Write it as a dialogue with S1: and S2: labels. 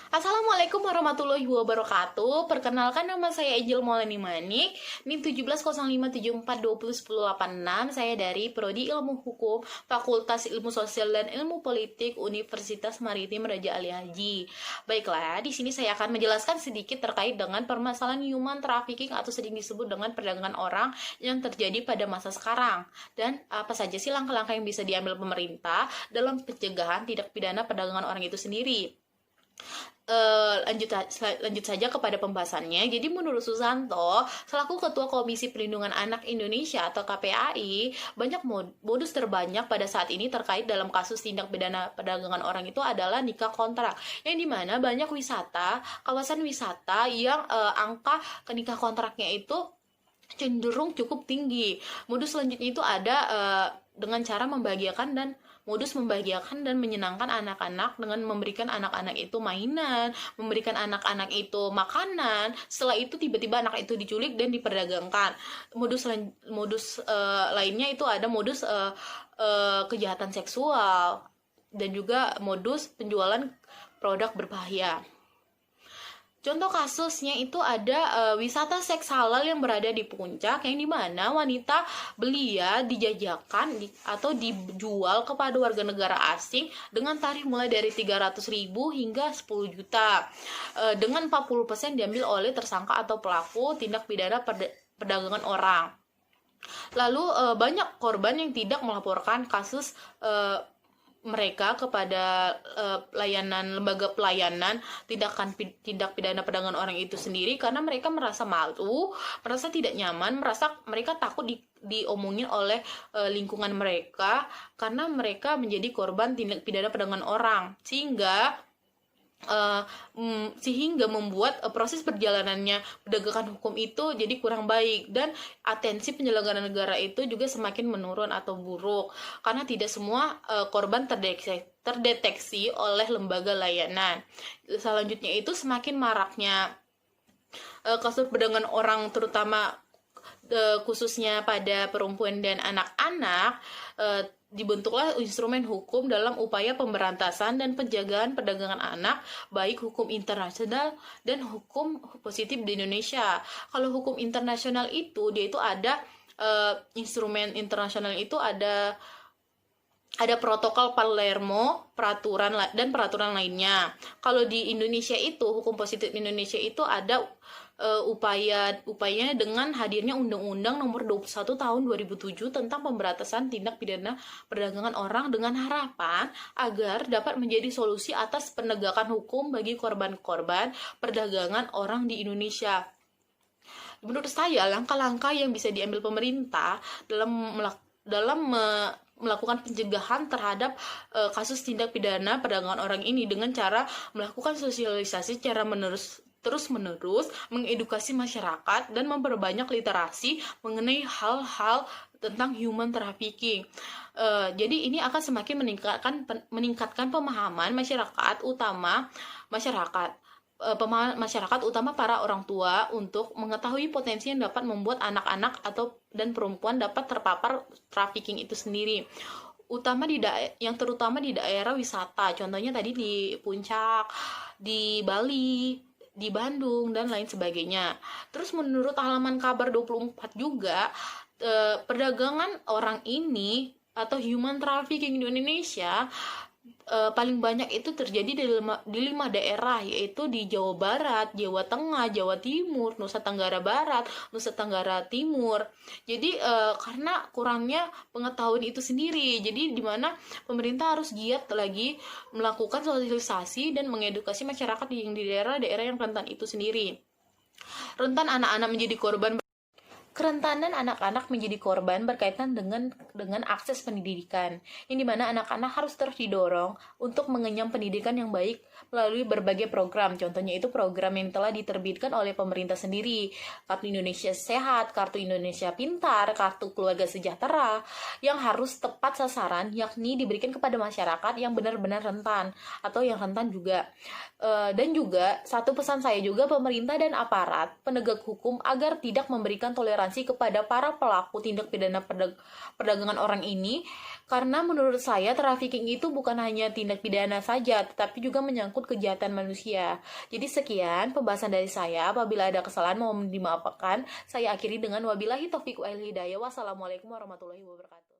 S1: Assalamualaikum warahmatullahi wabarakatuh. Perkenalkan, nama saya Angel Maulani Manik, NIM 170574201086. Saya dari Prodi Ilmu Hukum, Fakultas Ilmu Sosial dan Ilmu Politik, Universitas Maritim Raja Ali Haji. Baiklah, di sini saya akan menjelaskan sedikit terkait dengan permasalahan human trafficking atau sering disebut dengan perdagangan orang yang terjadi pada masa sekarang. Dan apa saja sih langkah-langkah yang bisa diambil pemerintah dalam pencegahan tindak pidana perdagangan orang itu sendiri. Lanjut saja kepada pembahasannya. Jadi menurut Susanto, selaku Ketua Komisi Perlindungan Anak Indonesia atau KPAI, banyak modus terbanyak pada saat ini terkait dalam kasus tindak pidana perdagangan orang itu adalah nikah kontrak, yang dimana banyak kawasan wisata yang angka nikah kontraknya itu cenderung cukup tinggi. Modus selanjutnya itu ada dengan cara modus membahagiakan dan menyenangkan anak-anak dengan memberikan anak-anak itu mainan, memberikan anak-anak itu makanan. Setelah itu tiba-tiba anak itu diculik dan diperdagangkan. Modus lainnya itu ada modus kejahatan seksual dan juga modus penjualan produk berbahaya. Contoh kasusnya itu ada wisata seks halal yang berada di puncak, yang dimana wanita belia dijajakan atau dijual kepada warga negara asing dengan tarif mulai dari 300.000 hingga 10 juta, dengan 40% diambil oleh tersangka atau pelaku tindak pidana perdagangan orang. Lalu banyak korban yang tidak melaporkan kasus mereka kepada lembaga pelayanan tindak pidana perdagangan orang itu sendiri, karena mereka merasa malu, merasa tidak nyaman, mereka takut diomongin oleh lingkungan mereka karena mereka menjadi korban tindak pidana perdagangan orang, sehingga membuat proses perjalanannya penegakan hukum itu jadi kurang baik, dan atensi penyelenggara negara itu juga semakin menurun atau buruk karena tidak semua korban terdeteksi oleh lembaga layanan. Selanjutnya itu semakin maraknya kasus perdagangan orang, terutama khususnya pada perempuan dan anak-anak. Dibentuklah instrumen hukum dalam upaya pemberantasan dan penjagaan perdagangan anak, baik hukum internasional dan hukum positif di Indonesia. Kalau hukum internasional itu dia itu ada instrumen internasional itu ada protokol Palermo, peraturan lainnya. Kalau di Indonesia itu, hukum positif Indonesia itu ada upayanya dengan hadirnya Undang-Undang Nomor 21 Tahun 2007 tentang pemberantasan tindak pidana perdagangan orang, dengan harapan agar dapat menjadi solusi atas penegakan hukum bagi korban-korban perdagangan orang di Indonesia. Menurut saya, langkah-langkah yang bisa diambil pemerintah dalam melakukan pencegahan terhadap kasus tindak pidana perdagangan orang ini dengan cara melakukan sosialisasi secara terus-menerus, mengedukasi masyarakat dan memperbanyak literasi mengenai hal-hal tentang human trafficking. Jadi ini akan semakin meningkatkan pemahaman masyarakat utama para orang tua untuk mengetahui potensi yang dapat membuat anak-anak dan perempuan dapat terpapar trafficking itu sendiri, terutama di daerah wisata, contohnya tadi di Puncak, di Bali, di Bandung, dan lain sebagainya. Terus menurut halaman kabar 24 juga, perdagangan orang ini atau human trafficking di Indonesia paling banyak itu terjadi di 5 daerah, yaitu di Jawa Barat, Jawa Tengah, Jawa Timur, Nusa Tenggara Barat, Nusa Tenggara Timur. Jadi karena kurangnya pengetahuan itu sendiri, jadi dimana pemerintah harus giat lagi melakukan sosialisasi dan mengedukasi masyarakat yang di daerah-daerah yang rentan itu sendiri. Kerentanan anak-anak menjadi korban berkaitan dengan akses pendidikan, yang dimana anak-anak harus terus didorong untuk mengenyam pendidikan yang baik melalui berbagai program. Contohnya itu program yang telah diterbitkan oleh pemerintah sendiri, Kartu Indonesia Sehat, Kartu Indonesia Pintar, Kartu Keluarga Sejahtera, yang harus tepat sasaran, yakni diberikan kepada masyarakat yang benar-benar rentan atau yang rentan juga. Dan juga satu pesan saya juga, pemerintah dan aparat penegak hukum agar tidak memberikan toleransi toleransi kepada para pelaku tindak pidana perdagangan orang ini, karena menurut saya trafficking itu bukan hanya tindak pidana saja, tetapi juga menyangkut kejahatan manusia. Jadi sekian pembahasan dari saya. Apabila ada kesalahan mohon dimaafkan. Saya akhiri dengan wabillahi taufiq wal hidayah. Wassalamualaikum warahmatullahi wabarakatuh.